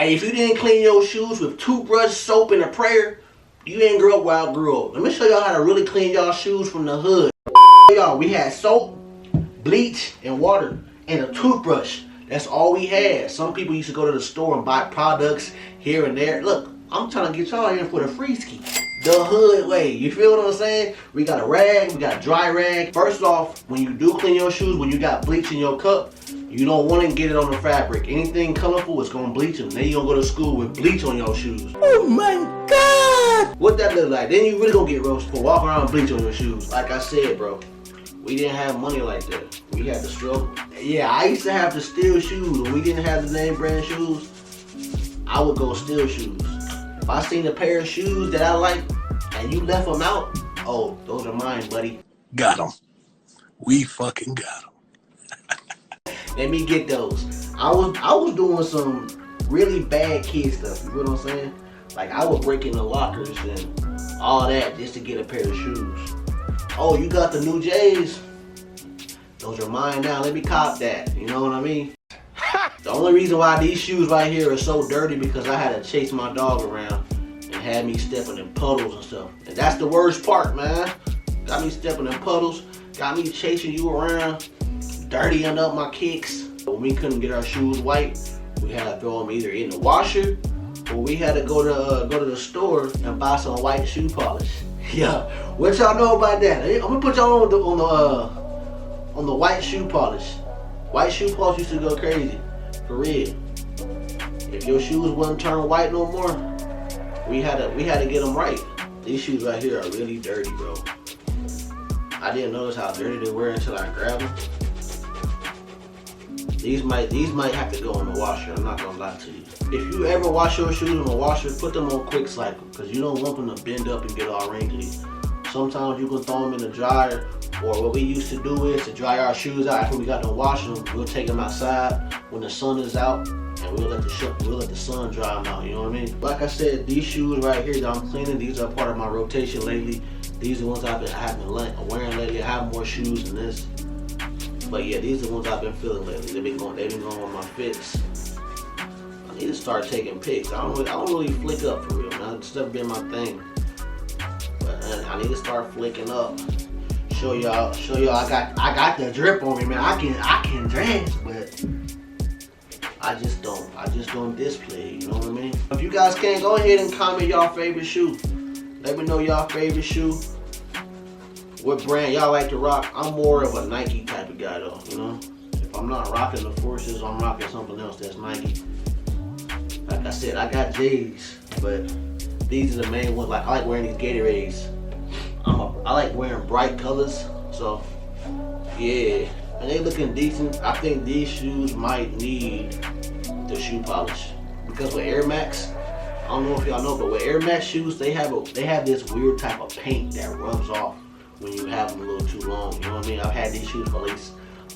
Hey, if you didn't clean your shoes with toothbrush, soap, and a prayer, you didn't grow up where I grew up. Let me show y'all how to really clean y'all shoes from the hood. Y'all, we had soap, bleach, and water, and a toothbrush. That's all we had. Some people used to go to the store and buy products here and there. Look, I'm trying to get y'all in for the free ski. The hood way. You feel what I'm saying? We got a rag, we got a dry rag. First off, when you do clean your shoes, when you got bleach in your cup, you don't want to get it on the fabric. Anything colorful is going to bleach them. Then you're going to go to school with bleach on your shoes. Oh my God! What that look like? Then you really going to get roasted for walking around with bleach on your shoes. Like I said, bro, we didn't have money like that. We had to struggle. Yeah, I used to have to steal shoes. When we didn't have the name brand shoes, I would go steal shoes. If I seen a pair of shoes that I like and you left them out, oh, those are mine, buddy. Got them. We fucking got them. Let me get those. I was doing some really bad kid stuff. You know what I'm saying? Like I was breaking the lockers and all that just to get a pair of shoes. Oh, you got the new J's? Those are mine now. Let me cop that. You know what I mean? The only reason why these shoes right here are so dirty because I had to chase my dog around and had me stepping in puddles and stuff. And that's the worst part, man. Got me stepping in puddles. Got me chasing you around. Dirtying up my kicks. When we couldn't get our shoes white, we had to throw them either in the washer or we had to go to the store and buy some white shoe polish. Yeah, what y'all know about that? I'm gonna put y'all on the white shoe polish. White shoe polish used to go crazy, for real. If your shoes wouldn't turn white no more, we had to get them right. These shoes right here are really dirty, bro. I didn't notice how dirty they were until I grabbed them. These might have to go in the washer. I'm not gonna lie to you. If you ever wash your shoes in the washer, put them on quick cycle because you don't want them to bend up and get all wrinkly. Sometimes you can throw them in the dryer, or what we used to do is to dry our shoes out after we got done washing them. We'll take them outside when the sun is out, and we'll let the sun dry them out. You know what I mean? Like I said, these shoes right here that I'm cleaning, these are part of my rotation lately. These are the ones I've been wearing lately. I have more shoes than this. But yeah, these are the ones I've been feeling lately. They've been going with my fits. I need to start taking pics. I don't really flick up for real, man. It's never been my thing. But I need to start flicking up. Show y'all I got the drip on me, man. I can dress, but I just don't display, you know what I mean? If you guys can, go ahead and comment y'all favorite shoe. Let me know y'all favorite shoe. What brand y'all like to rock? I'm more of a Nike type of guy though, you know? If I'm not rocking the Forces, I'm rocking something else that's Nike. Like I said, I got J's, but these are the main ones. Like I like wearing these Gatorades. I like wearing bright colors, so yeah. And they looking decent. I think these shoes might need the shoe polish. Because with Air Max, I don't know if y'all know, but with Air Max shoes, they have this weird type of paint that rubs off when you have them a little too long. You know what I mean? I've had these shoes for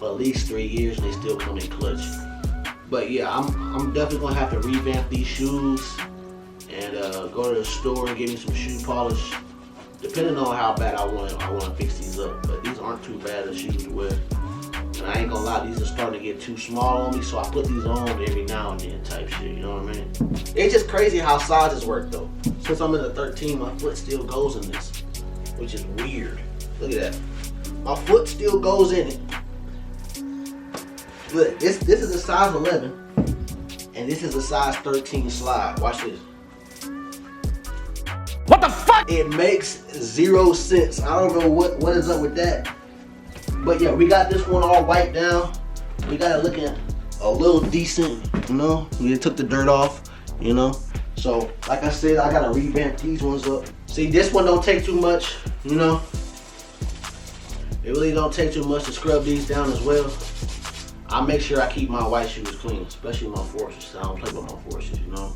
at least 3 years and they still come in clutch. But yeah, I'm definitely gonna have to revamp these shoes and go to the store and get me some shoe polish. Depending on how bad I want to fix these up. But these aren't too bad of shoes to wear. And I ain't gonna lie, these are starting to get too small on me, so I put these on every now and then type shit, you know what I mean? It's just crazy how sizes work though. Since I'm in the 13, my foot still goes in this, which is weird. Look at that. My foot still goes in it. Look, this is a size 11, and this is a size 13 slide. Watch this. What the fuck? It makes 0 sense. I don't know what is up with that. But yeah, we got this one all wiped down. We got it looking a little decent, you know. We took the dirt off, you know. So, like I said, I gotta revamp these ones up. See, this one don't take too much, you know. It really don't take too much to scrub these down as well. I make sure I keep my white shoes clean, especially my Forces. I don't play with my Forces, you know.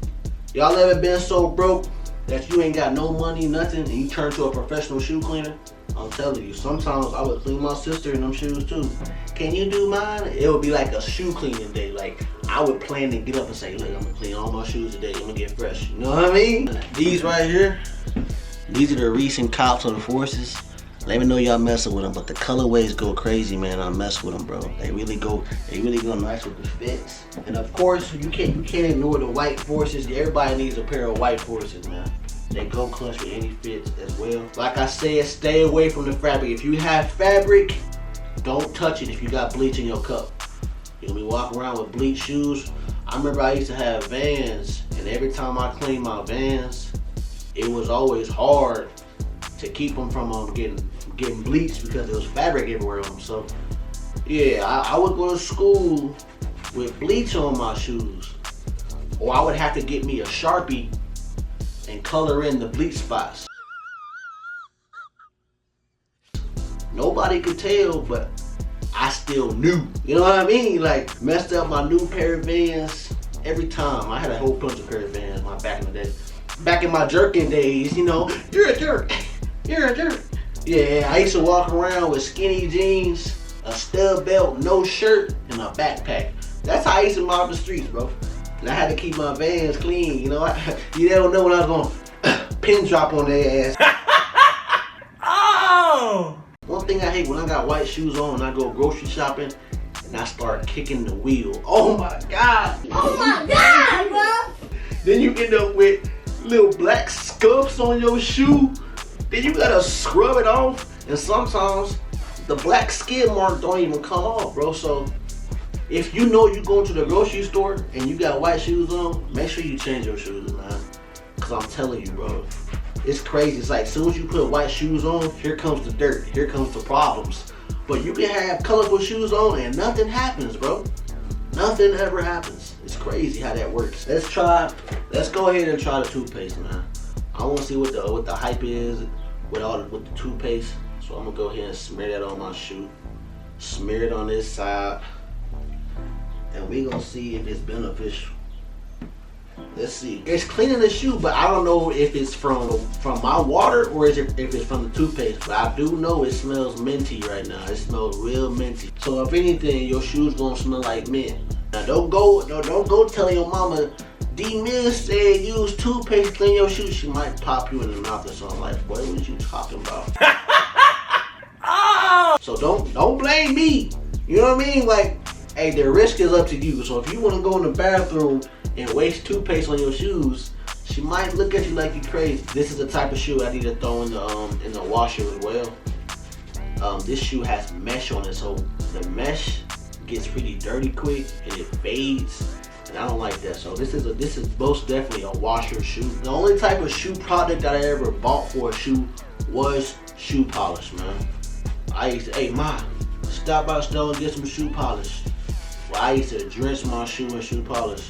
Y'all ever been so broke that you ain't got no money, nothing, and you turn to a professional shoe cleaner? I'm telling you, sometimes I would clean my sister in them shoes too. Can you do mine? It would be like a shoe cleaning day. Like, I would plan to get up and say, look, I'm gonna clean all my shoes today. I'm gonna get fresh. You know what I mean? These right here, these are the recent cops on the Forces. Let me know y'all messing with them, but the colorways go crazy, man. I mess with them, bro. They really go nice with the fits. And of course, you can't ignore the white forces. Everybody needs a pair of white forces, man. They go clutch with any fits as well. Like I said, stay away from the fabric. If you have fabric, don't touch it if you got bleach in your cup. You'll be walking around with bleach shoes. I remember I used to have Vans, and every time I cleaned my Vans, it was always hard to keep them from getting bleached because there was fabric everywhere on them. So yeah, I would go to school with bleach on my shoes, or I would have to get me a Sharpie and color in the bleach spots. Nobody could tell, but I still knew. You know what I mean? Like, messed up my new pair of Vans every time. I had a whole bunch of pair of Vans back in the day. Back in my jerking days, you know, you're a jerk. You're a jerk. Yeah, I used to walk around with skinny jeans, a stub belt, no shirt, and a backpack. That's how I used to mob the streets, bro. And I had to keep my Vans clean, you know. You don't know when I was going to pin drop on their ass. Oh! One thing I hate when I got white shoes on and I go grocery shopping and I start kicking the wheel. Oh my God! Oh my God, bro! Then you end up with little black scuffs on your shoe. Then you gotta scrub it off, and sometimes the black skid mark don't even come off, bro. So if you know you going to the grocery store and you got white shoes on, make sure you change your shoes, man. Cause I'm telling you, bro, it's crazy. It's like as soon as you put white shoes on, here comes the dirt, here comes the problems. But you can have colorful shoes on and nothing happens, bro. Nothing ever happens. It's crazy how that works. Let's go ahead and try the toothpaste, man. I want to see what the hype is with the toothpaste. So I'm gonna go ahead and smear that on my shoe. Smear it on this side, and we gonna see if it's beneficial. Let's see. It's cleaning the shoe, but I don't know if it's from my water or if it's from the toothpaste. But I do know it smells minty right now. It smells real minty. So if anything, your shoes gonna smell like mint. Now don't go telling your mama D-Miss said use toothpaste to clean your shoes. She might pop you in the mouth or something. Like, what was you talking about? Oh! So don't blame me. You know what I mean? Like, hey, the risk is up to you. So if you want to go in the bathroom and waste toothpaste on your shoes, she might look at you like you crazy. This is the type of shoe I need to throw in the washer as well. This shoe has mesh on it, so the mesh gets pretty dirty quick and it fades. And I don't like that. So this is most definitely a washer shoe. The only type of shoe product that I ever bought for a shoe was shoe polish, man. I used to, hey ma, stop by the store and get some shoe polish. Well, I used to drench my shoe in shoe polish.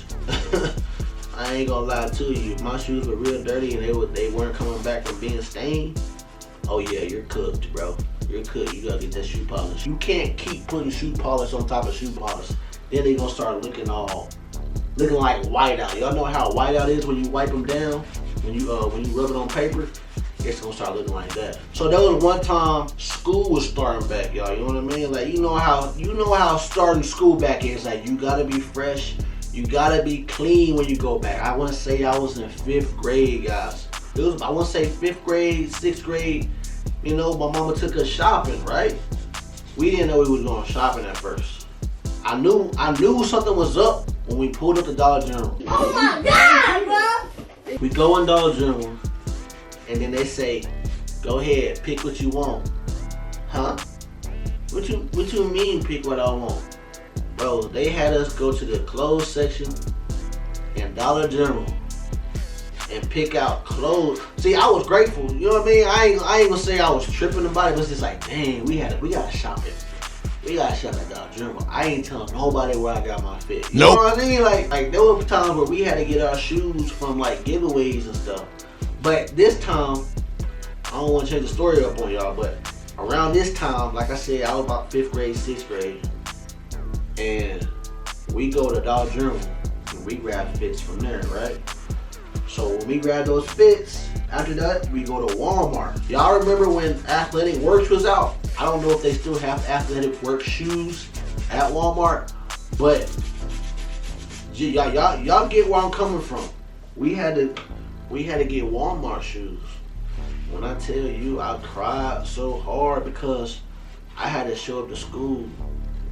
I ain't gonna lie to you. My shoes were real dirty and they weren't coming back from being stained. Oh yeah, you're cooked, bro. You're cooked. You gotta get that shoe polish. You can't keep putting shoe polish on top of shoe polish. Then they gonna start looking like whiteout. Y'all know how whiteout is when you wipe them down, when you rub it on paper. It's gonna start looking like that. So there was one time school was starting back, y'all. You know what I mean? Like you know how starting school back is. Like you gotta be fresh, you gotta be clean when you go back. I want to say I was in 5th grade, guys. I want to say 5th grade, 6th grade. You know, my mama took us shopping, right? We didn't know we was going shopping at first. I knew something was up when we pulled up the Dollar General. Oh my God, bro! We go in Dollar General, and then they say, "Go ahead, pick what you want." Huh? What you mean, pick what I want? Bro, they had us go to the clothes section in Dollar General and pick out clothes. See, I was grateful. You know what I mean? I ain't gonna say I was tripping about it, but it's just like, dang, we gotta shop it. We gotta shop at Dollar General. I ain't telling nobody where I got my fit. You know what I mean? Like there were times where we had to get our shoes from like giveaways and stuff. But this time, I don't want to change the story up on y'all, but around this time, like I said, I was about 5th grade, 6th grade, and we go to Dollar General and we grab fits from there, right? So when we grab those fits, after that, we go to Walmart. Y'all remember when Athletic Works was out? I don't know if they still have Athletic Works shoes at Walmart, but y'all get where I'm coming from. We had to get Walmart shoes. When I tell you I cried so hard because I had to show up to school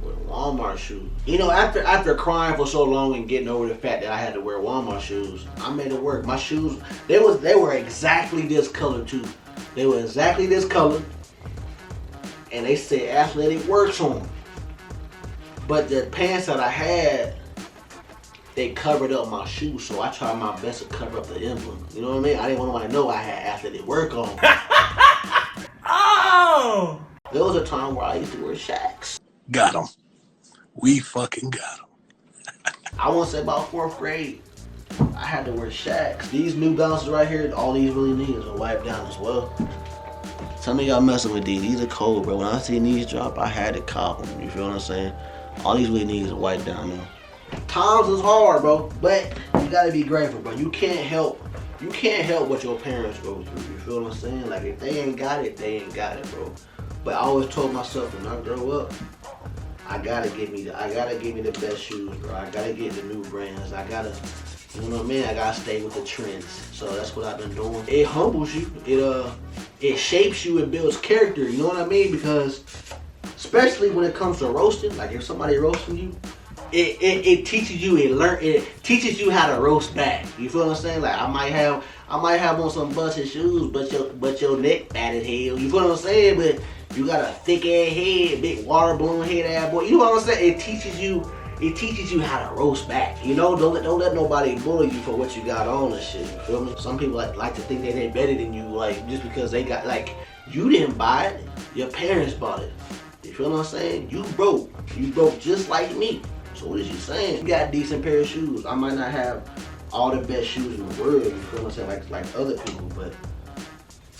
with Walmart shoes. You know, after crying for so long and getting over the fact that I had to wear Walmart shoes, I made it work. My shoes, they were exactly this color too. They were exactly this color, and they said athletic works on them. But the pants that I had, they covered up my shoes, so I tried my best to cover up the emblem. You know what I mean? I didn't want nobody to know I had athletic work on. Oh! There was a time where I used to wear Shacks. Got him. We fucking got him. I want to say about 4th grade, I had to wear Shacks. These New Balances right here, all these really needs are wiped down as well. Some of y'all messing with these. These are cold, bro. When I seen these drop, I had to cop them. You feel what I'm saying? All these really needs are wiped down, man. Times is hard, bro, but you gotta be grateful, bro. You can't help what your parents go through. You feel what I'm saying? Like if they ain't got it, they ain't got it, bro. But I always told myself when I grow up, I gotta give me the best shoes, bro. I gotta get the new brands. I gotta, you know what I mean? I gotta stay with the trends. So that's what I've been doing. It humbles you. It shapes you. It builds character. You know what I mean? Because especially when it comes to roasting, like if somebody roasting you, it teaches you. It teaches you how to roast back. You feel what I'm saying? Like I might have on some busted shoes, but your neck fat as hell. You feel what I'm saying? But you got a thick ass head, big water balloon head ass boy. You know what I'm saying? It teaches you how to roast back. You know, don't let nobody bully you for what you got on and shit. You feel me? Some people like to think that they're better than you, like just because they got, like, you didn't buy it, your parents bought it. You feel what I'm saying? You broke just like me. So what is you saying? You got a decent pair of shoes. I might not have all the best shoes in the world. You feel what I'm saying? Like other people, but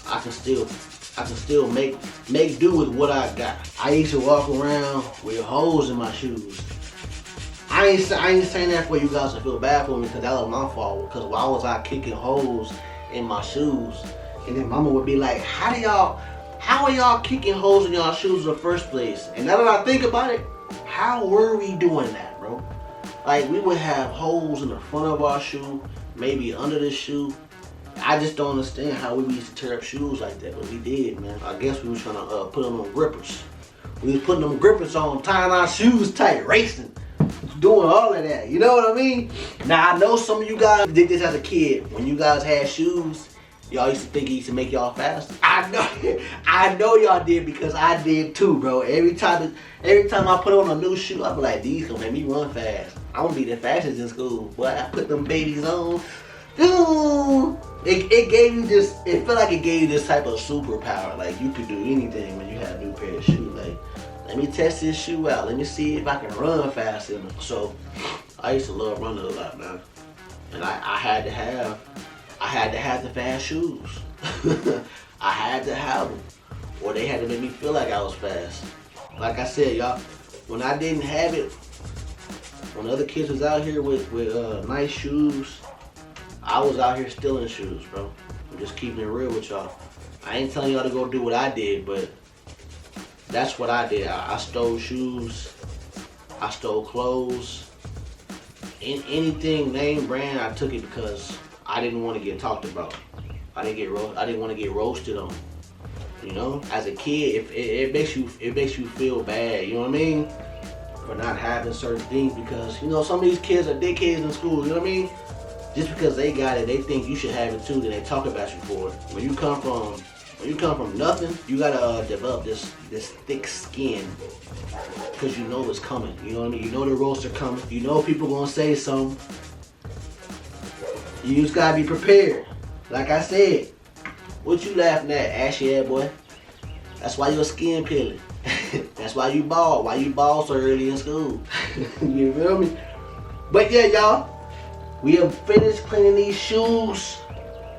I can still make do with what I got. I used to walk around with holes in my shoes. I ain't saying that for you guys to feel bad for me, because that was my fault. Because while I was out kicking holes in my shoes, and then mama would be like, how are y'all kicking holes in y'all shoes in the first place? And now that I think about it, how were we doing that, bro? Like, we would have holes in the front of our shoe, maybe under the shoe. I just don't understand how we used to tear up shoes like that, but we did, man. I guess we was trying to put them on grippers. We was putting them grippers on, tying our shoes tight, racing, doing all of that. You know what I mean? Now, I know some of you guys did this as a kid. When you guys had shoes, y'all used to think it used to make y'all faster. I know y'all did, because I did too, bro. Every time I put on a new shoe, I be like, these gonna make me run fast. I'm gonna be the fastest in school. Boy, I put them babies on. Ooh, it gave you this, it felt like it gave you this type of superpower. Like you could do anything when you had a new pair of shoes. Like, let me test this shoe out. Let me see if I can run fast in them. So I used to love running a lot, man. And I had to have the fast shoes. I had to have them, or they had to make me feel like I was fast. Like I said, y'all, when I didn't have it, when other kids was out here with nice shoes, I was out here stealing shoes, bro. I'm just keeping it real with y'all. I ain't telling y'all to go do what I did, but that's what I did. I stole shoes. I stole clothes. Anything name brand, I took it because I didn't want to get talked about. I didn't want to get roasted on. You know, as a kid, it makes you feel bad. You know what I mean? For not having certain things, because you know some of these kids are dickheads in school. You know what I mean? Just because they got it, they think you should have it too. Then they talk about you for it. When you come from nothing, you gotta develop this thick skin, because you know it's coming. You know what I mean? You know the roasts are coming. You know people gonna say something. You just gotta be prepared. Like I said, what you laughing at, ashy head boy? That's why your skin peeling. That's why you bald. Why you bald so early in school? You feel me? But yeah, y'all, we have finished cleaning these shoes.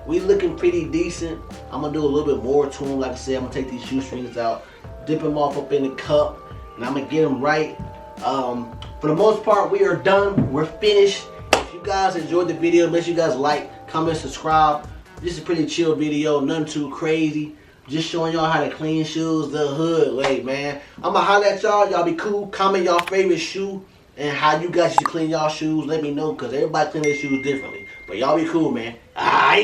We looking pretty decent. I'm gonna do a little bit more to them. Like I said, I'm gonna take these shoestrings out, dip them off up in the cup, and I'm gonna get them right. For the most part, we are done. We're finished. If you guys enjoyed the video, make sure you guys like, comment, subscribe. This is a pretty chill video, nothing too crazy. Just showing y'all how to clean shoes the hood way, man. I'ma holler at y'all. Y'all be cool. Comment y'all favorite shoe and how you guys should clean y'all shoes. Let me know, because everybody clean their shoes differently. But y'all be cool, man. Alright.